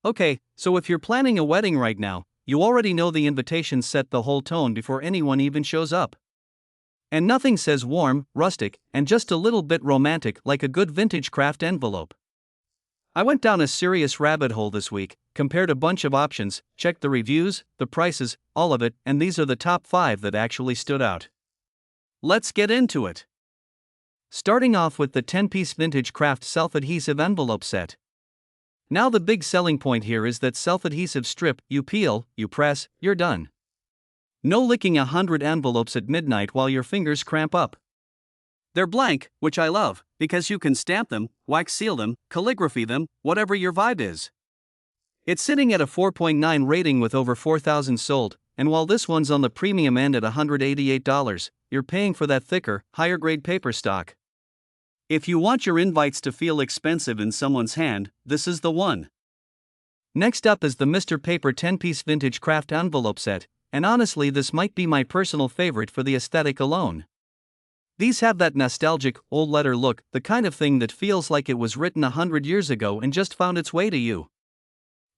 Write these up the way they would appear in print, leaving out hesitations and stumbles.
Okay, so if you're planning a wedding right now, you already know the invitations set the whole tone before anyone even shows up. And nothing says warm, rustic, and just a little bit romantic like a good vintage Kraft envelope. I went down a serious rabbit hole this week, compared a bunch of options, checked the reviews, the prices, all of it, and these are the top 5 that actually stood out. Let's get into it. Starting off with the 10-piece vintage Kraft self-adhesive envelope set. Now the big selling point here is that self-adhesive strip, you peel, you press, you're done. No licking 100 envelopes at midnight while your fingers cramp up. They're blank, which I love, because you can stamp them, wax seal them, calligraphy them, whatever your vibe is. It's sitting at a 4.9 rating with over 4,000 sold, and while this one's on the premium end at $188, you're paying for that thicker, higher grade paper stock. If you want your invites to feel expensive in someone's hand, this is the one. Next up is the Mr.Paper 10-piece vintage Kraft envelope set, and honestly this might be my personal favorite for the aesthetic alone. These have that nostalgic, old letter look, the kind of thing that feels like it was written 100 years ago and just found its way to you.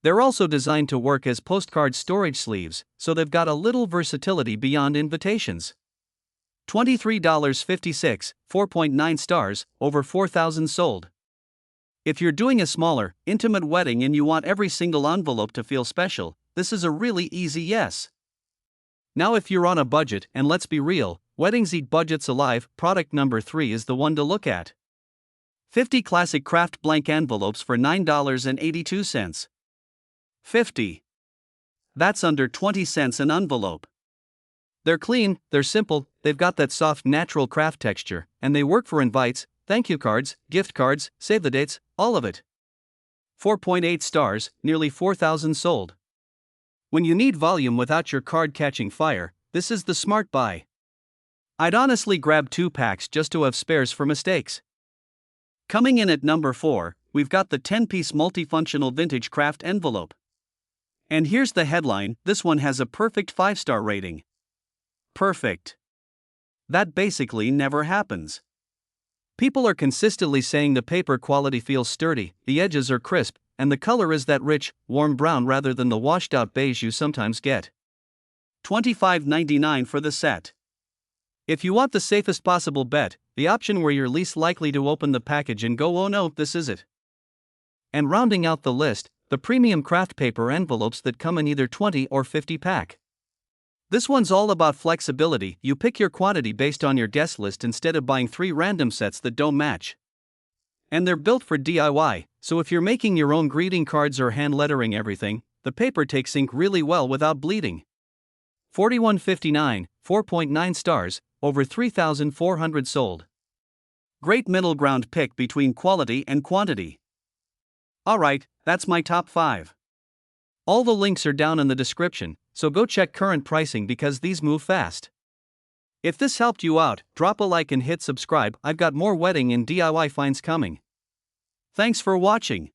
They're also designed to work as postcard storage sleeves, so they've got a little versatility beyond invitations. $23.56, 4.9 stars, over 4,000 sold. If you're doing a smaller, intimate wedding and you want every single envelope to feel special, this is a really easy yes. Now if you're on a budget, and let's be real, weddings eat budgets alive, product number 3 is the one to look at. 50 classic Kraft blank envelopes for $9.82. 50. That's under 20 cents an envelope. They're clean, they're simple, they've got that soft natural Kraft texture, and they work for invites, thank you cards, gift cards, save the dates, all of it. 4.8 stars, nearly 4,000 sold. When you need volume without your card catching fire, this is the smart buy. I'd honestly grab 2 packs just to have spares for mistakes. Coming in at number 4, we've got the 10-piece multifunctional vintage Kraft envelope. And here's the headline, this one has a perfect 5-star rating. Perfect. That basically never happens. People are consistently saying the paper quality feels sturdy, the edges are crisp, and the color is that rich, warm brown rather than the washed-out beige you sometimes get. $25.99 for the set. If you want the safest possible bet, the option where you're least likely to open the package and go, oh no, this is it. And rounding out the list, the premium Kraft paper envelopes that come in either 20 or 50 pack. This one's all about flexibility, you pick your quantity based on your guest list instead of buying 3 random sets that don't match. And they're built for DIY, so if you're making your own greeting cards or hand lettering everything, the paper takes ink really well without bleeding. $41.59, 4.9 stars, over 3,400 sold. Great middle ground pick between quality and quantity. Alright, that's my top 5. All the links are down in the description, so go check current pricing because these move fast. If this helped you out, drop a like and hit subscribe, I've got more wedding and DIY finds coming. Thanks for watching.